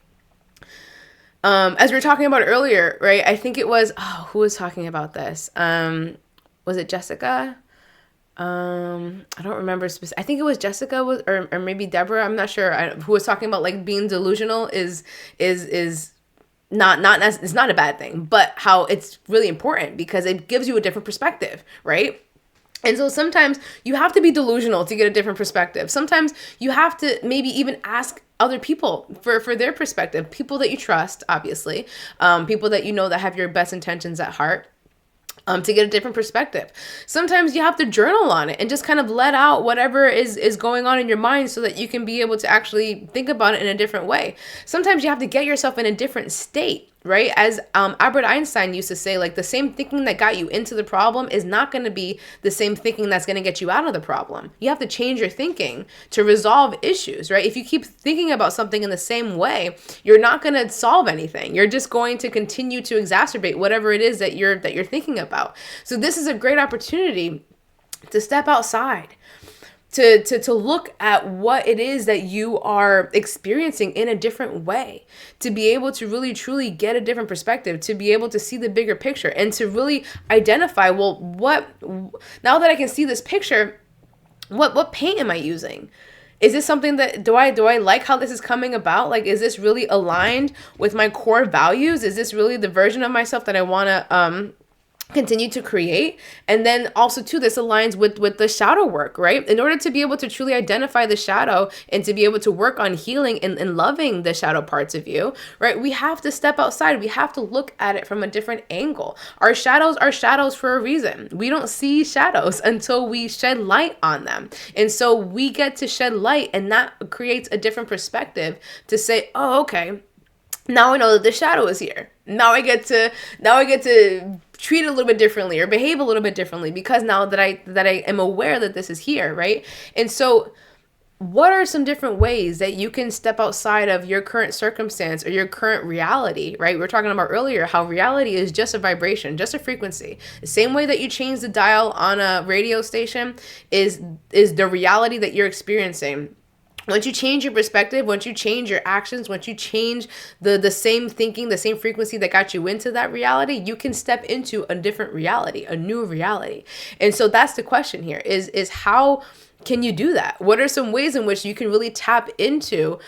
As we were talking about earlier, right? I think it was, who was talking about this? Was it Jessica? I don't remember. I think it was Jessica, or maybe Deborah. I'm not sure. Who was talking about like being delusional is not it's not a bad thing, but how it's really important because it gives you a different perspective, right? And so sometimes you have to be delusional to get a different perspective. Sometimes you have to maybe even ask other people for their perspective, people that you trust, obviously, people that you know that have your best intentions at heart. To get a different perspective. Sometimes you have to journal on it and just kind of let out whatever is going on in your mind so that you can be able to actually think about it in a different way. Sometimes you have to get yourself in a different state, right? As Albert Einstein used to say, like the same thinking that got you into the problem is not going to be the same thinking that's going to get you out of the problem. You have to change your thinking to resolve issues, right? If you keep thinking about something in the same way, you're not going to solve anything. You're just going to continue to exacerbate whatever it is that you're thinking about. So this is a great opportunity to step outside, to look at what it is that you are experiencing in a different way, to be able to really truly get a different perspective, to be able to see the bigger picture, and to really identify, well, now that I can see this picture, what paint am I using? Is this something that, do I like how this is coming about? Like, is this really aligned with my core values? Is this really the version of myself that I want to continue to create. And then also too, this aligns with the shadow work, right? In order to be able to truly identify the shadow and to be able to work on healing and loving the shadow parts of you, right? We have to step outside. We have to look at it from a different angle. Our shadows are shadows for a reason. We don't see shadows until we shed light on them. And so we get to shed light, and that creates a different perspective to say, oh, okay, now I know that the shadow is here. Now I get to treat it a little bit differently or behave a little bit differently, because now that I am aware that this is here, right? And so what are some different ways that you can step outside of your current circumstance or your current reality, right? We were talking about earlier how reality is just a vibration, just a frequency. The same way that you change the dial on a radio station is the reality that you're experiencing. Once you change your perspective, once you change your actions, once you change the same thinking, the same frequency that got you into that reality, you can step into a different reality, a new reality. And so that's the question here is how can you do that? What are some ways in which you can really tap into,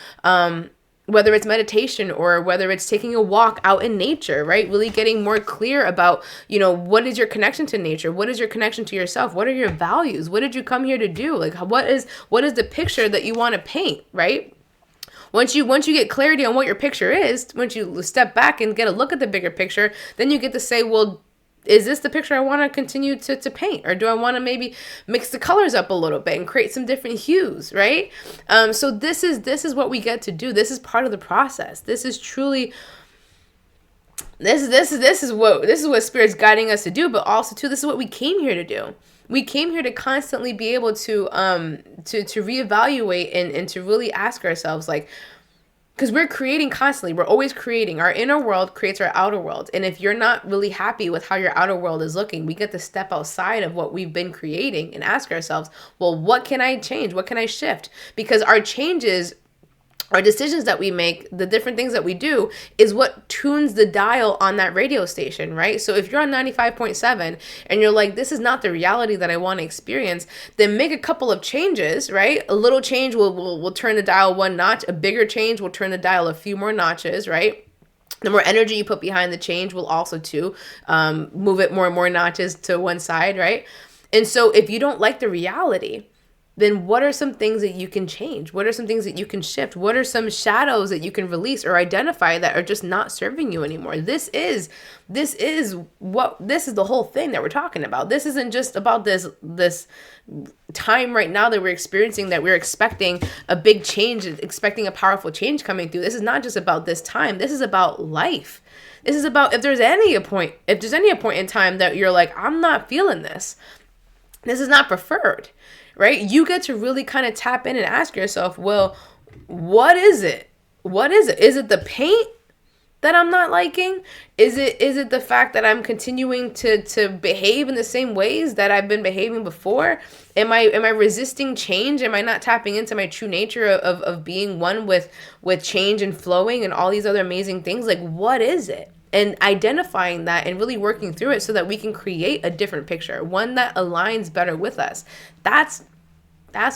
whether it's meditation or whether it's taking a walk out in nature, right? Really getting more clear about, what is your connection to nature? What is your connection to yourself? What are your values? What did you come here to do? Like, what is the picture that you want to paint, right? Once you get clarity on what your picture is, once you step back and get a look at the bigger picture, then you get to say, well, is this the picture I want to continue to paint? Or do I want to maybe mix the colors up a little bit and create some different hues, right? So this is what we get to do. This is part of the process. This is truly, this is what Spirit's guiding us to do, but also too, this is what we came here to do. We came here to constantly be able to reevaluate and to really ask ourselves, like, because we're creating constantly. We're always creating. Our inner world creates our outer world. And if you're not really happy with how your outer world is looking, we get to step outside of what we've been creating and ask ourselves, well, what can I change? What can I shift? Because our changes, our decisions that we make, the different things that we do is what tunes the dial on that radio station, right? So if you're on 95.7 and you're like, this is not the reality that I want to experience, then make a couple of changes, right? A little change will turn the dial one notch. A bigger change will turn the dial a few more notches, right? The more energy you put behind the change will also too move it more and more notches to one side, right? And so if you don't like the reality, then what are some things that you can change? What are some things that you can shift? What are some shadows that you can release or identify that are just not serving you anymore? This is the whole thing that we're talking about. This isn't just about this time right now that we're experiencing, that we're expecting a big change, expecting a powerful change coming through. This is not just about this time. This is about life. This is about if there's any point in time that you're like, I'm not feeling this. This is not preferred. Right? You get to really kind of tap in and ask yourself, well, what is it? What is it? Is it the paint that I'm not liking? Is it the fact that I'm continuing to behave in the same ways that I've been behaving before? Am I resisting change? Am I not tapping into my true nature of being one with change and flowing and all these other amazing things? Like, what is it? And identifying that and really working through it so that we can create a different picture, one that aligns better with us. That's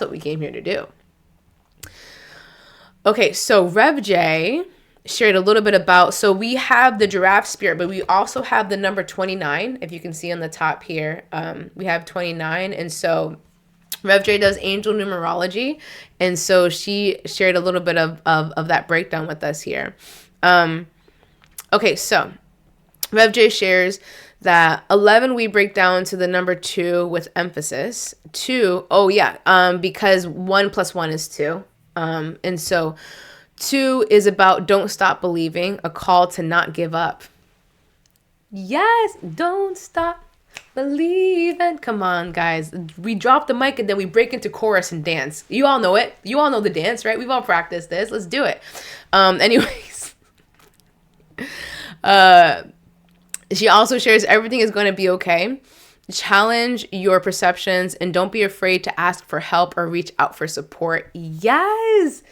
what we came here to do. Okay, so Rev J shared a little bit about, so we have the giraffe spirit, but we also have the number 29. If you can see on the top here, we have 29. And so Rev J does angel numerology. And so she shared a little bit of that breakdown with us here. Okay, so Rev J shares that 11 we break down to the number 2 with emphasis. 2, because 1 plus 1 is 2. And so 2 is about don't stop believing, a call to not give up. Yes, don't stop believing. Come on, guys. We drop the mic and then we break into chorus and dance. You all know it. You all know the dance, right? We've all practiced this. Let's do it. Anyways. She also shares everything is going to be okay. Challenge your perceptions and don't be afraid to ask for help or reach out for support. Yes.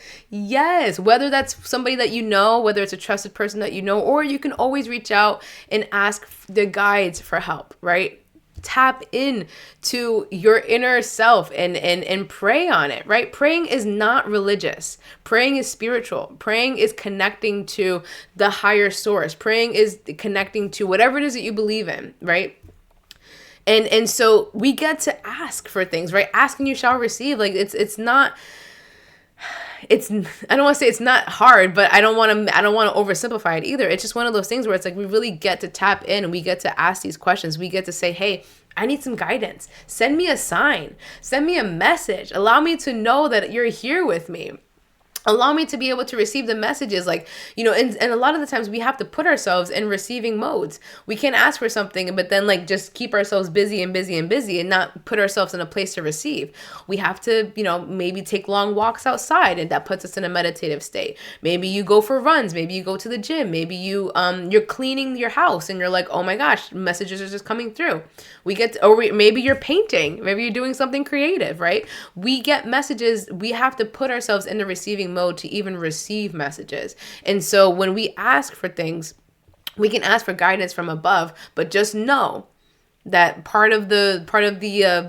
Whether that's somebody that you know, whether it's a trusted person that you know, or you can always reach out and ask the guides for help, right? Tap in to your inner self and pray on it, right? Praying is not religious. Praying is spiritual. Praying is connecting to the higher source. Praying is connecting to whatever it is that you believe in, right? And so we get to ask for things, right? Ask and you shall receive. Like it's not, it's, I don't want to say it's not hard, but I don't want to oversimplify it either. It's just one of those things where it's like we really get to tap in and we get to ask these questions. We get to say, hey, I need some guidance. Send me a sign. Send me a message. Allow me to know that you're here with me. Allow me to be able to receive the messages, like, and a lot of the times we have to put ourselves in receiving modes. We can't ask for something, but then like just keep ourselves busy and busy and busy and not put ourselves in a place to receive. We have to, maybe take long walks outside, and that puts us in a meditative state. Maybe you go for runs. Maybe you go to the gym. Maybe you're cleaning your house and you're like, oh my gosh, messages are just coming through. Maybe you're painting. Maybe you're doing something creative, right? We get messages. We have to put ourselves in the receiving mode to even receive messages. And so when we ask for things, we can ask for guidance from above, but just know that part of the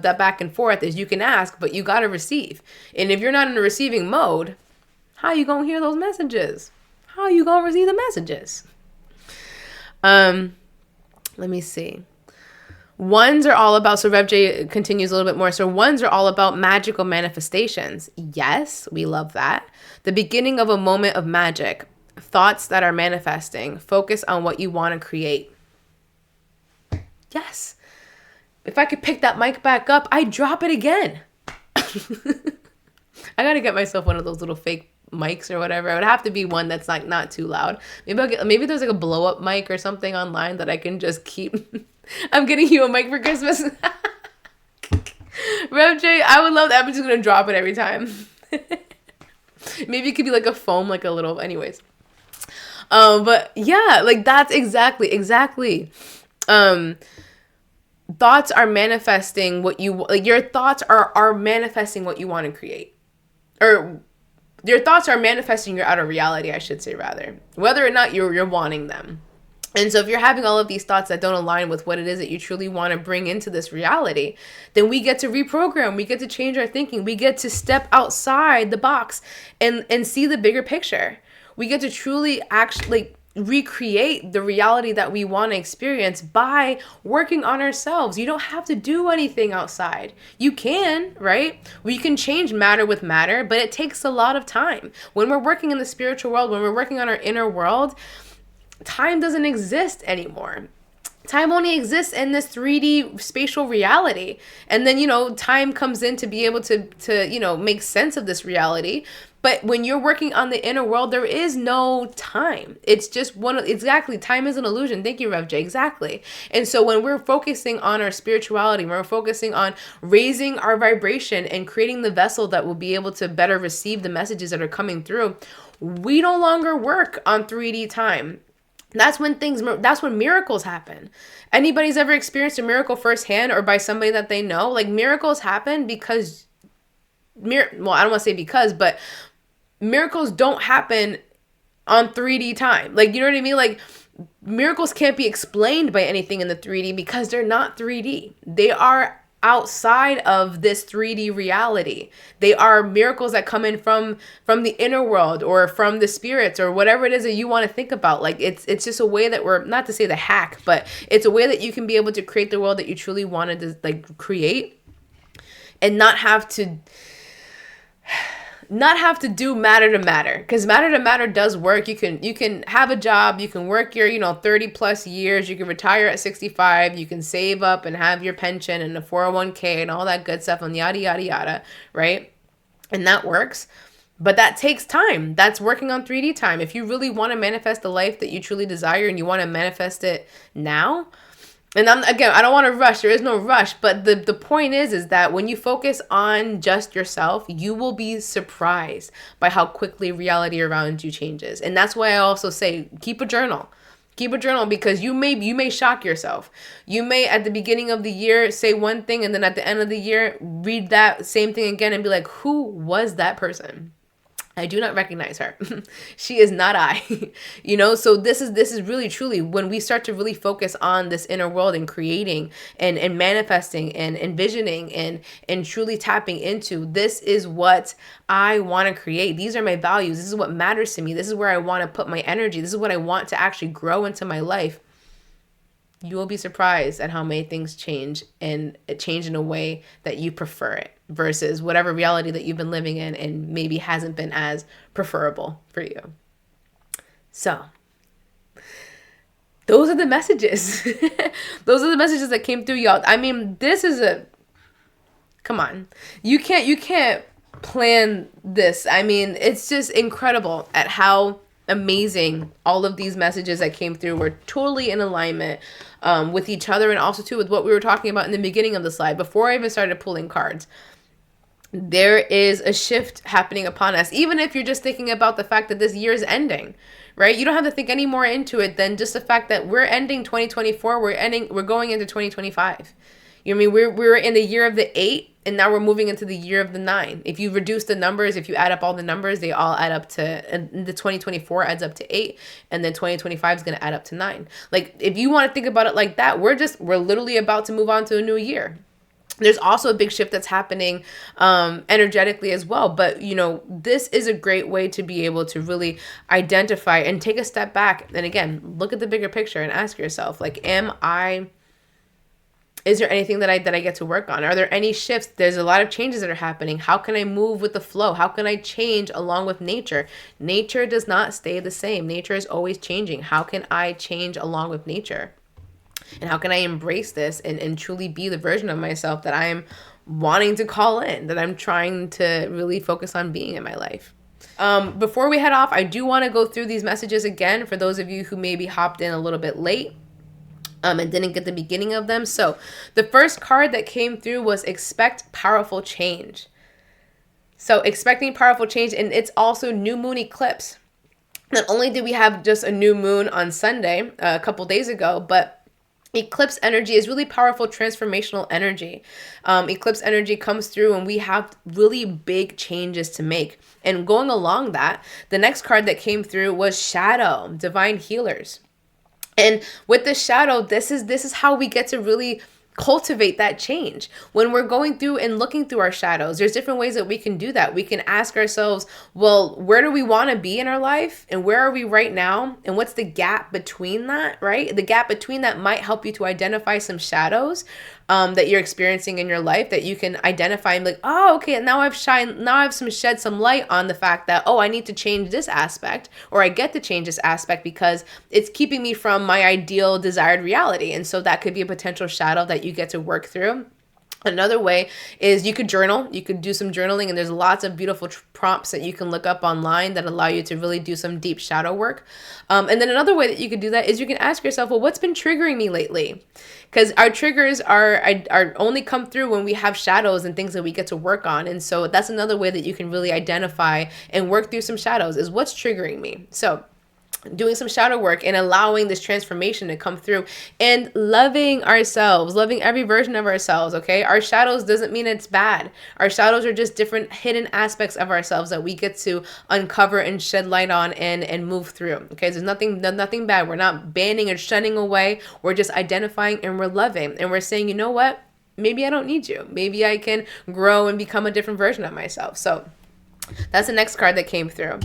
that back and forth is you can ask, but you got to receive. And if you're not in the receiving mode, how are you going to hear those messages? How are you going to receive the messages? Let me see. Ones are all about, so Rev J continues a little bit more. So ones are all about magical manifestations. Yes, we love that. The beginning of a moment of magic. Thoughts that are manifesting. Focus on what you want to create. Yes. If I could pick that mic back up, I'd drop it again. I got to get myself one of those little fake mics or whatever. It would have to be one that's like not too loud. Maybe there's like a blow up mic or something online that I can just keep. I'm getting you a mic for Christmas. Rev J, I would love that. I'm just going to drop it every time. Maybe it could be like a foam, like a little, anyways. But yeah, like that's exactly. Thoughts are manifesting what you, like your thoughts are manifesting what you want to create. Or your thoughts are manifesting your outer reality, I should say, rather. Whether or not you're wanting them. And so if you're having all of these thoughts that don't align with what it is that you truly want to bring into this reality, then we get to reprogram, we get to change our thinking, we get to step outside the box and see the bigger picture. We get to truly actually recreate the reality that we want to experience by working on ourselves. You don't have to do anything outside. You can, right? We can change matter with matter, but it takes a lot of time. When we're working in the spiritual world, when we're working on our inner world, time doesn't exist anymore. Time only exists in this 3D spatial reality. And then, time comes in to be able to make sense of this reality. But when you're working on the inner world, there is no time. It's just exactly, time is an illusion. Thank you, Rev J. Exactly. And so when we're focusing on our spirituality, when we're focusing on raising our vibration and creating the vessel that will be able to better receive the messages that are coming through, we no longer work on 3D time. That's when miracles happen. Anybody's ever experienced a miracle firsthand or by somebody that they know? Like miracles happen because, I don't want to say because, but miracles don't happen on 3D time. Like, you know what I mean? Like miracles can't be explained by anything in the 3D because they're not 3D. They are outside of this 3D reality. They are miracles that come in from the inner world or from the spirits or whatever it is that you want to think about. Like it's just a way that we're, not to say the hack, but it's a way that you can be able to create the world that you truly wanted to like create and not have to do matter to matter, because matter to matter does work. You can have a job, you can work your 30 plus years, you can retire at 65, you can save up and have your pension and a 401k and all that good stuff and yada yada yada, right? And that works, but that takes time. That's working on 3D time. If you really want to manifest the life that you truly desire and you want to manifest it now, and I don't want to rush. There is no rush. But the point is that when you focus on just yourself, you will be surprised by how quickly reality around you changes. And that's why I also say, keep a journal. Keep a journal, because you may shock yourself. You may at the beginning of the year say one thing, and then at the end of the year, read that same thing again and be like, who was that person? I do not recognize her. She is not I. So this is really truly when we start to really focus on this inner world and creating and manifesting and envisioning and truly tapping into, this is what I want to create. These are my values. This is what matters to me. This is where I want to put my energy. This is what I want to actually grow into my life. you will be surprised at how many things change, and it change in a way that you prefer it versus whatever reality that you've been living in and maybe hasn't been as preferable for you. So those are the messages. Those are the messages that came through, y'all. I mean, this is come on. You can't plan this. I mean, it's just incredible at how amazing all of these messages that came through were totally in alignment with each other, and also too with what we were talking about in the beginning of the slide before I even started pulling cards. There is a shift happening upon us, even if you're just thinking about the fact that this year is ending, right? You don't have to think any more into it than just the fact that we're ending 2024. We're going into 2025. You know what I mean? We're in the year of the 8, and now we're moving into the year of the 9. If you reduce the numbers, if you add up all the numbers, they all add up to, and the 2024 adds up to 8, and then 2025 is going to add up to 9. Like, if you want to think about it like that, we're literally about to move on to a new year. There's also a big shift that's happening energetically as well. But, you know, this is a great way to be able to really identify and take a step back. And again, look at the bigger picture and ask yourself, like, is there anything that I get to work on? Are there any shifts? There's a lot of changes that are happening. How can I move with the flow? How can I change along with nature? Nature does not stay the same. Nature is always changing. How can I change along with nature? And how can I embrace this and truly be the version of myself that I'm wanting to call in, that I'm trying to really focus on being in my life? Before we head off, I do want to go through these messages again for those of you who maybe hopped in a little bit late and didn't get the beginning of them. So the first card that came through was expect powerful change. So expecting powerful change, and it's also new moon eclipse. Not only did we have just a new moon on Sunday a couple days ago, but eclipse energy is really powerful transformational energy. Eclipse energy comes through and we have really big changes to make. And going along that, the next card that came through was Shadow, Divine Healers. And with the shadow, this is how we get to really cultivate that change. When we're going through and looking through our shadows, there's different ways that we can do that. We can ask ourselves, well, where do we want to be in our life? And where are we right now? And what's the gap between that, right? The gap between that might help you to identify some shadows that you're experiencing in your life that you can identify and be like, oh, okay, now I've shed some light on the fact that, oh, I need to change this aspect, or I get to change this aspect because it's keeping me from my ideal desired reality. And so that could be a potential shadow that you get to work through. Another way is you could journal. You could do some journaling, and there's lots of beautiful prompts that you can look up online that allow you to really do some deep shadow work. And then another way that you could do that is you can ask yourself, well, what's been triggering me lately? Because our triggers are only come through when we have shadows and things that we get to work on. And so that's another way that you can really identify and work through some shadows, is what's triggering me. So doing some shadow work and allowing this transformation to come through and loving ourselves, loving every version of ourselves, okay? Our shadows doesn't mean it's bad. Our shadows are just different hidden aspects of ourselves that we get to uncover and shed light on and move through, okay? There's nothing bad. We're not banning or shunning away. We're just identifying and we're loving. And we're saying, you know what? Maybe I don't need you. Maybe I can grow and become a different version of myself. So that's the next card that came through.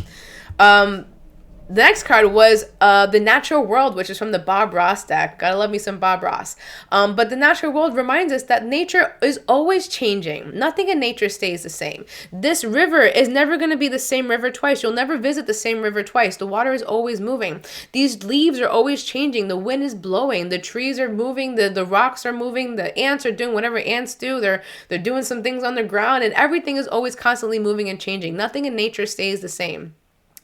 The next card was the Natural World, which is from the Bob Ross deck. Gotta love me some Bob Ross. But the Natural World reminds us that nature is always changing. Nothing in nature stays the same. This river is never going to be the same river twice. You'll never visit the same river twice. The water is always moving. These leaves are always changing. The wind is blowing. The trees are moving. The rocks are moving. The ants are doing whatever ants do. They're doing some things on the ground, and everything is always constantly moving and changing. Nothing in nature stays the same.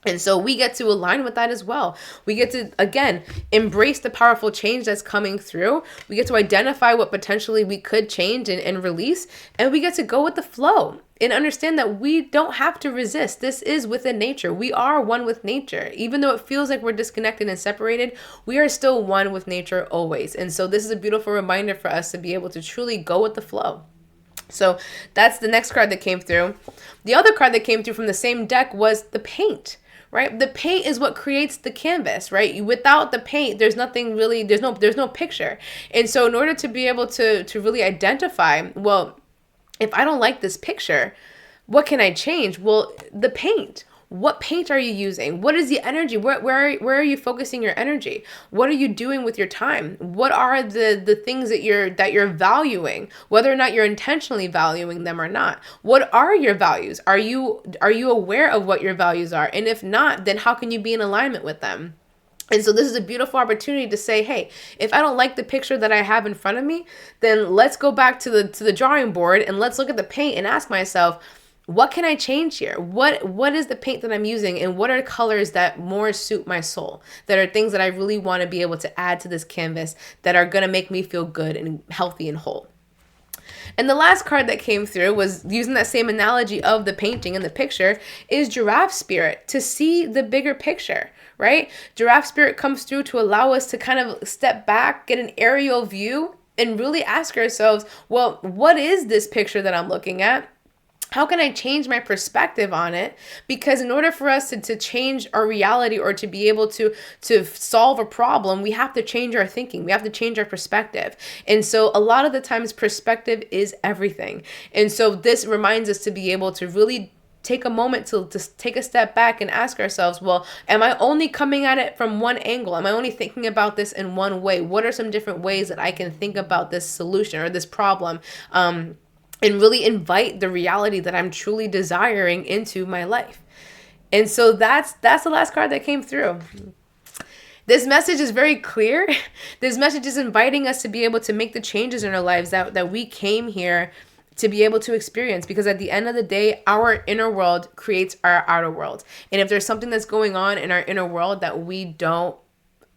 And so we get to align with that as well. We get to, again, embrace the powerful change that's coming through. We get to identify what potentially we could change and release. And we get to go with the flow and understand that we don't have to resist. This is within nature. We are one with nature. Even though it feels like we're disconnected and separated, we are still one with nature always. And so this is a beautiful reminder for us to be able to truly go with the flow. So that's the next card that came through. The other card that came through from the same deck was the Paint. Right? The paint is what creates the canvas, right? Without the paint, there's nothing really, there's no picture. And so in order to be able to really identify, well, if I don't like this picture, what can I change? Well, the paint. what paint are you using? What is the energy? Where are you focusing your energy? What are you doing with your time? What are the things that you're valuing, whether or not you're intentionally valuing them or not? What are your values? Are you aware of what your values are? And if not, then how can you be in alignment with them? And so this is a beautiful opportunity to say, hey, if I don't like the picture that I have in front of me, then let's go back to the drawing board and let's look at the paint and ask myself, what can I change here? What is the paint that I'm using, and what are colors that more suit my soul? That are things that I really want to be able to add to this canvas that are going to make me feel good and healthy and whole. And the last card that came through was using that same analogy of the painting and the picture is giraffe spirit, to see the bigger picture, right? Giraffe spirit comes through to allow us to kind of step back, get an aerial view, and really ask ourselves, well, what is this picture that I'm looking at? How can I change my perspective on it? Because in order for us to change our reality or to be able to solve a problem, we have to change our thinking. We have to change our perspective. And so a lot of the times perspective is everything. And so this reminds us to be able to really take a moment to take a step back and ask ourselves, well, am I only coming at it from one angle? Am I only thinking about this in one way? What are some different ways that I can think about this solution or this problem? And really invite the reality that I'm truly desiring into my life. And so that's the last card that came through. This message is very clear. This message is inviting us to be able to make the changes in our lives that we came here to be able to experience, because at the end of the day, our inner world creates our outer world. And if there's something that's going on in our inner world that we don't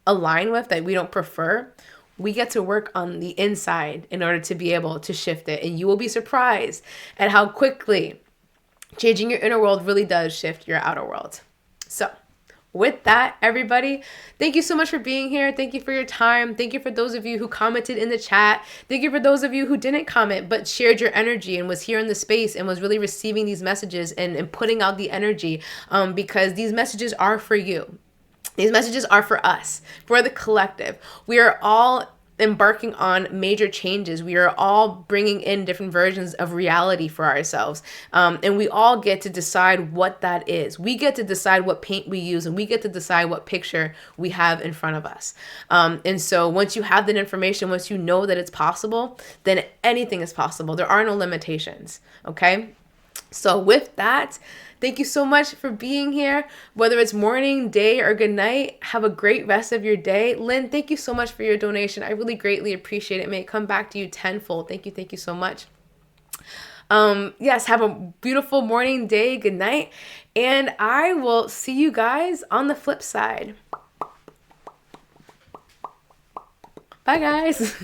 align with, that we don't prefer, we get to work on the inside in order to be able to shift it. And you will be surprised at how quickly changing your inner world really does shift your outer world. So with that, everybody, thank you so much for being here. Thank you for your time. Thank you for those of you who commented in the chat. Thank you for those of you who didn't comment but shared your energy and was here in the space and was really receiving these messages and putting out the energy, because these messages are for you. These messages are for us, for the collective. We are all embarking on major changes. We are all bringing in different versions of reality for ourselves. And we all get to decide what that is. We get to decide what paint we use, and we get to decide what picture we have in front of us. And so once you have that information, once you know that it's possible, then anything is possible. There are no limitations. Okay? So with that, thank you so much for being here. Whether it's morning, day, or good night, have a great rest of your day. Lynn, thank you so much for your donation. I really greatly appreciate it. May it come back to you tenfold. Thank you so much. Yes, have a beautiful morning, day, good night, and I will see you guys on the flip side. Bye, guys.